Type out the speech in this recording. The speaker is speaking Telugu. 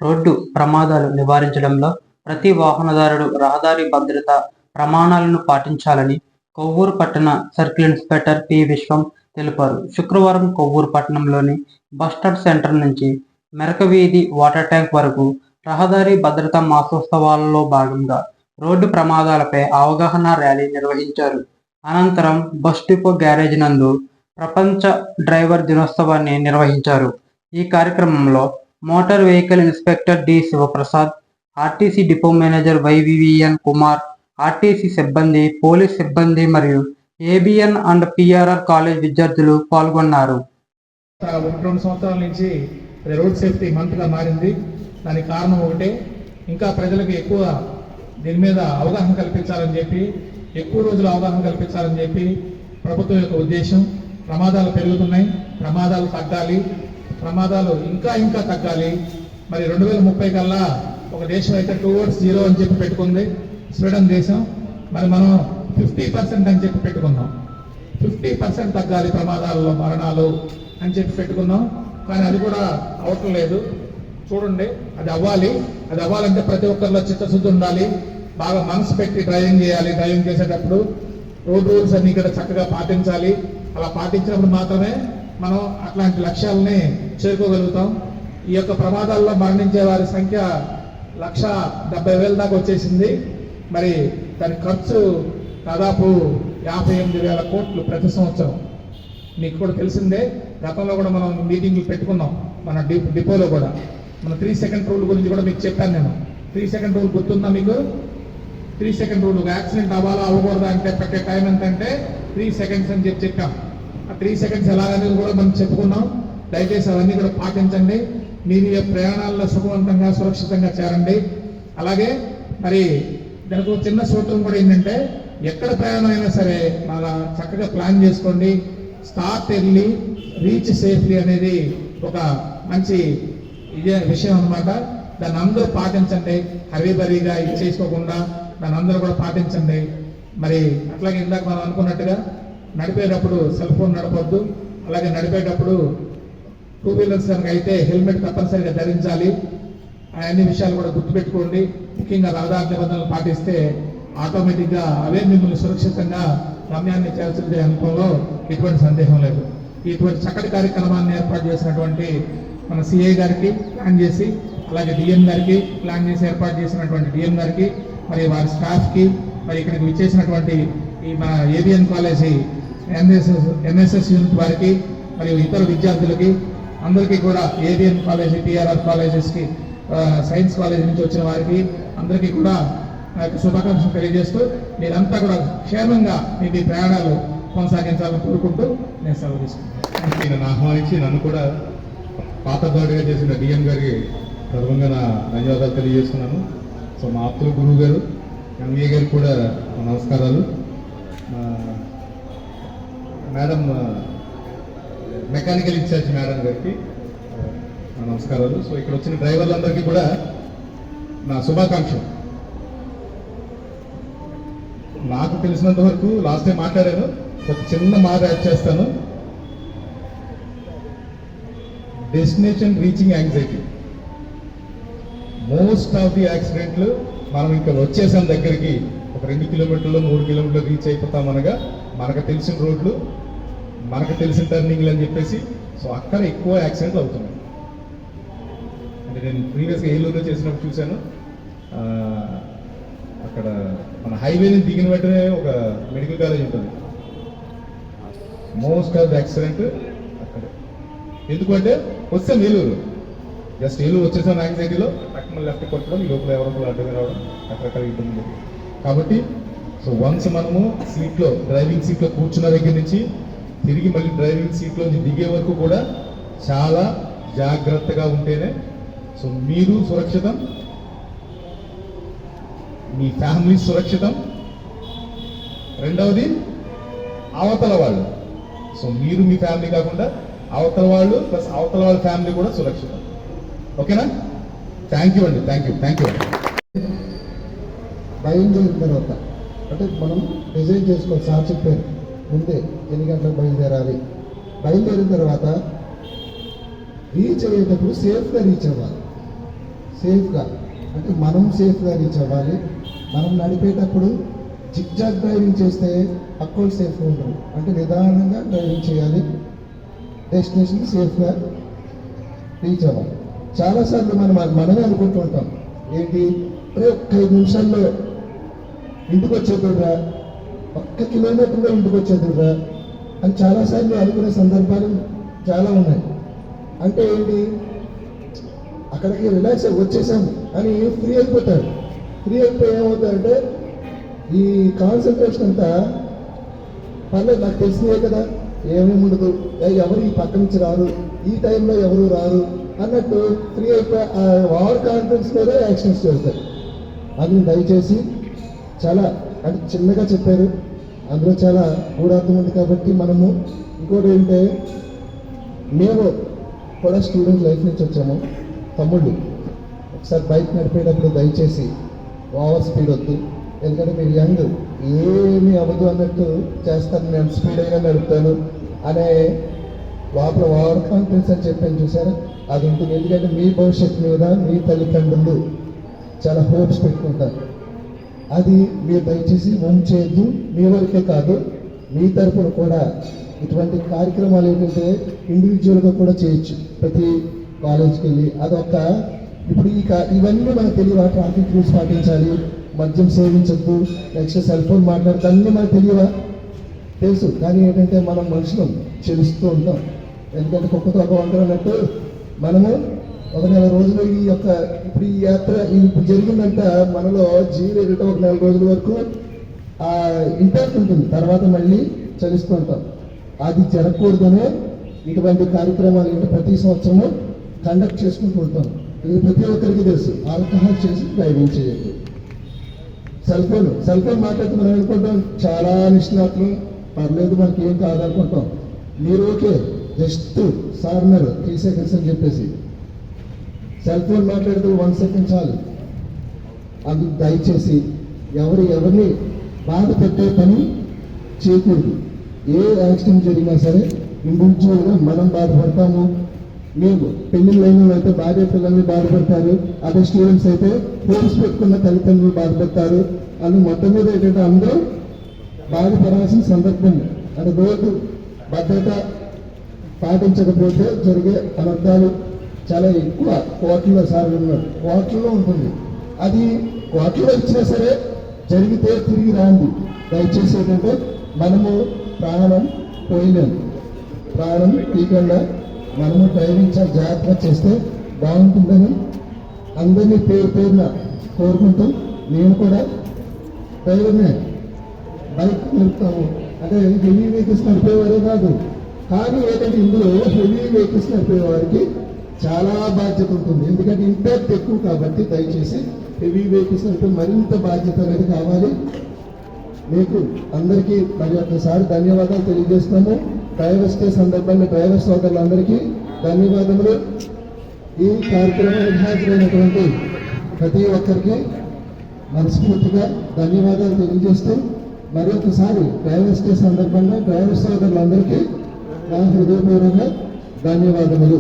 రోడ్డు ప్రమాదాలు నివారించడంలో ప్రతి వాహనదారుడు రహదారి భద్రత ప్రమాణాలను పాటించాలని కొవ్వూరు పట్టణ సర్కిల్ ఇన్స్పెక్టర్ పి విశ్వం తెలిపారు. శుక్రవారం కొవ్వూరు పట్టణంలోని బస్టాండ్ సెంటర్ నుంచి మెరక వీధి వాటర్ ట్యాంక్ వరకు రహదారి భద్రతా మాసోత్సవాలలో భాగంగా రోడ్డు ప్రమాదాలపై అవగాహన ర్యాలీ నిర్వహించారు. అనంతరం బస్ డిపో గ్యారేజ్ నందు ప్రపంచ డ్రైవర్ దినోత్సవాన్ని నిర్వహించారు. ఈ కార్యక్రమంలో motor vehicle inspector D Shivaprasad, RTC depot manager YVVN Kumar, RTC సిబ్బంది, పోలీస్ సిబ్బంది మరియు ఏబిఎన్ అండ్ పిఆర్ఆర్ కాలేజ్ విద్యార్థులు పాల్గొన్నారు. 2 సంవత్సరాల నుంచి రోడ్ సేఫ్టీ మంత్గా మారింది. దానికి కారణం ఒకటే, ఇంకా ప్రజలకు ఎక్కువ దీని మీద అవగాహన కల్పించాలని చెప్పి, ఎక్కువ రోజులు అవగాహన కల్పించాలని చెప్పి ప్రభుత్వం యొక్క ఉద్దేశం. ప్రమాదాలు పెరుగుతున్నాయి, ప్రమాదాలు తగ్గాలి, ప్రమాదాలు ఇంకా తగ్గాలి. మరి 2030 కల్లా ఒక దేశం అయితే 2/0 అని చెప్పి పెట్టుకుంది స్వీడన్ దేశం. మరి మనం 50% అని చెప్పి పెట్టుకున్నాం. 50% తగ్గాలి ప్రమాదాలలో మరణాలు అని చెప్పి పెట్టుకున్నాం. కానీ అది కూడా అవటం లేదు. చూడండి, అది అవ్వాలంటే ప్రతి ఒక్కరిలో చిత్తశుద్ధి ఉండాలి, బాగా మనసు పెట్టి డ్రైవింగ్ చేయాలి. డ్రైవింగ్ చేసేటప్పుడు రోడ్ రూల్స్ అన్ని ఇక్కడ చక్కగా పాటించాలి. అలా పాటించినప్పుడు మాత్రమే మనం అట్లాంటి లక్ష్యాలని చేరుకోగలుగుతాం. ఈ యొక్క ప్రమాదాల్లో మరణించే వారి సంఖ్య 1,70,000 దాకా వచ్చేసింది. మరి దాని ఖర్చు దాదాపు 58,000 కోట్లు ప్రతి సంవత్సరం. మీకు కూడా తెలిసిందే, గతంలో కూడా మనం మీటింగ్లు పెట్టుకున్నాం మన డిపోలో కూడా. మన 3 సెకండ్ రూల్ గురించి కూడా మీకు చెప్పాను నేను. 3 సెకండ్ రూల్ గుర్తుందా మీకు? 3 సెకండ్ రూల్, యాక్సిడెంట్ అవ్వకూడదా అంటే పెట్టే టైం ఎంతంటే 3 సెకండ్స్ అని చెప్పాం. ఆ 3 సెకండ్స్ ఎలాగనేది కూడా మనం చెప్పుకున్నాం. దయచేసి అవన్నీ కూడా పాటించండి. మీరు ప్రయాణాల్లో సుఖవంతంగా సురక్షితంగా చేరండి. అలాగే మరి దానికి ఒక చిన్న సూత్రం కూడా ఏంటంటే, ఎక్కడ ప్రయాణం అయినా సరే బాగా చక్కగా ప్లాన్ చేసుకోండి. స్టార్ట్ ఎర్లీ, రీచ్ సేఫ్లీ అనేది ఒక మంచి ఇదే విషయం అన్నమాట. దాన్ని అందరూ పాటించండి. హరీబరీగా ఇది చేసుకోకుండా దాన్ని అందరూ కూడా పాటించండి. మరి అట్లాగే ఇందాక మనం అనుకున్నట్టుగా నడిపేటప్పుడు సెల్ ఫోన్ నడపొద్దు. అలాగే నడిపేటప్పుడు 2 వీలర్స్ కనుక అయితే హెల్మెట్ తప్పనిసరిగా ధరించాలి. అన్ని విషయాలు కూడా గుర్తుపెట్టుకోండి. ముఖ్యంగా రహదారి నిబంధనలు పాటిస్తే ఆటోమేటిక్గా అవే మిమ్మల్ని సురక్షితంగా గమ్యాన్ని చేర్చే అనుభవంలో ఎటువంటి సందేహం లేదు. ఇటువంటి చక్కటి కార్యక్రమాన్ని ఏర్పాటు చేసినటువంటి మన సిఐ గారికి ప్లాన్ చేసి, అలాగే డిఎం గారికి ప్లాన్ చేసి ఏర్పాటు చేసినటువంటి డిఎం గారికి, మరి వారి స్టాఫ్కి, మరి ఇక్కడికి విచ్చేసినటువంటి ఈ మన ఏబిఎన్ కాలేజీ ఎన్ఎస్ఎస్ యూనిట్ వారికి, మరియు ఇతర విద్యార్థులకి అందరికీ కూడా, ఏబిఎన్ కాలేజీ, పిఆర్ఆర్ కాలేజెస్కి, సైన్స్ కాలేజీ నుంచి వచ్చిన వారికి అందరికీ కూడా శుభాకాంక్షలు తెలియజేస్తూ, మీరంతా కూడా క్షేమంగా మీ ప్రయాణాలు కొనసాగించాలని కోరుకుంటూ నేను సెలవు తీసుకుంటాను. నన్ను ఆహ్వానించి నన్ను కూడా పాతదాడిగా చేసిన డిఎం గారికి ప్రథమంగా నా ధన్యవాదాలు తెలియజేస్తున్నాను. సో మా ఆప్తుల గురువు గారు ఎంఏ గారికి కూడా నమస్కారాలు. మేడం మెకానికల్ ఇన్ఛార్జ్ మేడం గారికి నమస్కారాలు. సో ఇక్కడ వచ్చిన డ్రైవర్లందరికీ కూడా నా శుభాకాంక్షలు. నాకు తెలిసినంత వరకు లాస్ట్ టైం మాట్లాడాను, ఒక చిన్న మాట యాడ్ చేస్తాను. Destination reaching anxiety. Most of the యాక్సిడెంట్లు మనం ఇంకా వచ్చేసాం దగ్గరికి, ఒక 2 కిలోమీటర్లు 3 కిలోమీటర్లు రీచ్ అయిపోతామనగా మనకు తెలిసిన రోడ్లు, మనకు తెలిసిన టర్నింగ్లు అని చెప్పేసి, సో అక్కడ ఎక్కువ యాక్సిడెంట్లు అవుతున్నాయి. అంటే నేను ప్రీవియస్గా ఏలూరులో చేసినప్పుడు చూశాను. అక్కడ మన హైవేని దిగిన వెంటనే ఒక మెడికల్ కాలేజ్ ఉంటుంది. మోస్ట్ ఆఫ్ ది యాక్సిడెంట్ అక్కడ. ఎందుకంటే వస్తే ఏలూరు, జస్ట్ ఏలూరు వచ్చేసాం యాంగ్జైటీలో పక్కన లెఫ్ట్ కొట్టడం, ఈ లోపల ఎవరో అడ్డుగా రావడం, రకరకాల ఇబ్బంది. కాబట్టి సో వన్స్ మనము సీట్లో, డ్రైవింగ్ సీట్లో కూర్చున్న దగ్గర నుంచి తిరిగి మళ్ళీ డ్రైవింగ్ సీట్లో దిగే వరకు కూడా చాలా జాగ్రత్తగా ఉంటేనే సో మీరు సురక్షితం, మీ ఫ్యామిలీ సురక్షితం, రెండవది అవతల వాళ్ళు. సో మీరు మీ ఫ్యామిలీ కాకుండా అవతల వాళ్ళు ప్లస్ అవతల వాళ్ళ ఫ్యామిలీ కూడా సురక్షితం. ఓకేనా? థ్యాంక్ యూ అండి. Thank you. బయలుదేరిన తర్వాత అంటే మనం డిజైన్ చేసుకోవాలి. సార్ చెప్పారు ముందే ఎన్ని గంటలకు బయలుదేరాలి. బయలుదేరిన తర్వాత రీచ్ అయ్యేటప్పుడు సేఫ్గా రీచ్ అవ్వాలి. సేఫ్గా, అంటే మనం సేఫ్గా రీచ్ అవ్వాలి. మనం నడిపేటప్పుడు జిగ్జాగ్ డ్రైవింగ్ చేస్తే పక్కోళ్ళు సేఫ్గా ఉండరు, అంటే నిదానంగా డ్రైవింగ్ చేయాలి, డెస్టినేషన్ సేఫ్గా రీచ్ అవ్వాలి. చాలాసార్లు మనమే అనుకుంటూ ఉంటాం, ఏంటి ఒక్క 5 నిమిషాల్లో ఇంటికి వచ్చేద్దురా, 1 కిలోమీటర్లో ఇంటికి వచ్చేద్దురా అని చాలాసార్లు అనుకునే సందర్భాలు చాలా ఉన్నాయి. అంటే ఏంటి, అక్కడికి రిలాక్స్ వచ్చేసాము అని ఫ్రీ అయిపోతాడు. ఫ్రీ అయిపోయి ఏమవుతాడంటే ఈ కాన్సన్ట్రేషన్ అంతా పర్లేదు నాకు తెలిసినవే కదా, ఏమేమి ఉండదు, ఎవరు ఈ పక్క నుంచి రారు, ఈ టైంలో ఎవరు రారు అన్నట్టు ఫ్రీ అయిపోయి ఓవర్ కాన్ఫిడెన్స్ మీద యాక్షన్స్ చేస్తారు. అది దయచేసి చాలా అంటే చిన్నగా చెప్పారు, అందులో చాలా గూఢార్థం ఉంది కాబట్టి మనము ఇంకోటి ఏంటంటే, మేము కూడా స్టూడెంట్ లైఫ్ నుంచి వచ్చాము. తమ్ముళ్ళు ఒకసారి బైక్ నడిపేటప్పుడు దయచేసి ఓవర్ స్పీడ్ వద్దు, ఎందుకంటే మీరు యంగ్, ఏమీ అవ్వదు అన్నట్టు చేస్తాను, నేను స్పీడ్ అయినా నడుపుతాను అనే లోపల ఓవర్ కాన్ఫిడెన్స్ అని చెప్పాను చూసారా, అది ఉంటుంది. ఎందుకంటే మీ భవిష్యత్తు మీద మీ తల్లిదండ్రులు చాలా హోప్స్ పెట్టుకుంటారు. అది మీరు దయచేసి చేయొద్దు. మీ వరకే కాదు, మీ తరఫున కూడా ఇటువంటి కార్యక్రమాలు ఏంటంటే ఇండివిజువల్గా కూడా చేయొచ్చు. ప్రతి కాలేజ్కి వెళ్ళి అదొక ఇప్పుడు ఇవన్నీ మనకు తెలియవా, ట్రాఫిక్ రూల్స్ పాటించాలి, మద్యం సేవించద్దు, నెక్స్ట్ సెల్ ఫోన్ మాట్లాడితే అన్నీ మనకు తెలియవా, తెలుసు. కానీ ఏంటంటే మనం మనుషులం చెలుస్తూ ఉంటాం. ఎందుకంటే కుక్కతో ఒక వంట అన్నట్టు మనము ఒక 4 రోజులు ఇప్పుడు ఈ యాత్ర ఇప్పుడు జరిగిందంట మనలో జీవితం ఒక 4 రోజుల వరకు ఇంపాక్ట్ ఉంటుంది, తర్వాత మళ్ళీ చలిస్తూ ఉంటాం. అది జరగకూడదనే ఇటువంటి కార్యక్రమాలు ఏంటి ప్రతి సంవత్సరము కండక్ట్ చేసుకుంటూ ఉంటాం. ఇది ప్రతి ఒక్కరికి తెలుసు, ఆల్కహాల్ చేసి డ్రైవింగ్ చేయొద్దు. సెల్ ఫోన్ మాట్లాడితే మనం అనుకుంటాం చాలా నిష్ణాతులు, పర్లేదు మనకి ఏం కాదనుకుంటాం. మీరు ఓకే జస్ట్ సార్నర్ 3 seconds అని చెప్పేసి సెల్ ఫోన్ మాట్లాడుతూ 1 second చాలు. అందుకు దయచేసి ఎవరిని బాధ పెట్టే పని చేయకూడదు. ఏ యాక్సిడెంట్ జరిగినా సరే ఇండివిజువల్గా మనం బాధపడతాము. మేము పెళ్లిళ్ళైన అయితే భార్య పిల్లల్ని బాధపడతారు, అదే స్టూడెంట్స్ అయితే హోమ్స్ పెట్టుకున్న తల్లిదండ్రులు బాధపడతారు. అని మొత్తం మీద ఏంటంటే అందరూ బాధపడాల్సిన సందర్భం. అంటే రోడ్డు భద్రత పాటించకపోతే జరిగే అనర్థాలు చాలా ఎక్కువ. కోట్లలో సార్లు ఉన్నారు, కోట్లలో ఉంటుంది. అది కోట్లలో ఇచ్చినా సరే జరిగితే తిరిగి రాంది. దయచేసి ఏంటంటే మనము ప్రాణం పోయలేము, ప్రాణం తీయకుండా మనము డ్రైవింగ్ చాలా జాగ్రత్తగా చేస్తే బాగుంటుందని అందరినీ పేరున కోరుకుంటూ, నేను కూడా డ్రైవర్నే, బైక్ నడుపుతాము. అంటే హెవీ వెహికల్స్ నడిపేవారే కాదు, కానీ ఏంటంటే ఇందులో హెవీ వెహికల్స్ నడిపేవారికి చాలా బాధ్యత ఉంటుంది. ఎందుకంటే ఇంపాక్ట్ ఎక్కువ కాబట్టి దయచేసి హెవీ వెహికల్స్ నడిపే మరింత బాధ్యత అనేది కావాలి. మీకు అందరికీ మరి ఒకసారి ధన్యవాదాలు తెలియజేస్తున్నాము. డ్రైవర్స్ డే సందర్భంగా డ్రైవర్ సోదరులందరికీ ధన్యవాదములు. ఈ కార్యక్రమానికి హాజరైనటువంటి ప్రతి ఒక్కరికి మనస్ఫూర్తిగా ధన్యవాదాలు తెలియజేస్తూ మరి ఒకసారి డ్రైవర్స్ డే సందర్భంగా డ్రైవర్ సోదరులందరికీ నా హృదయపూర్వక ధన్యవాదములు.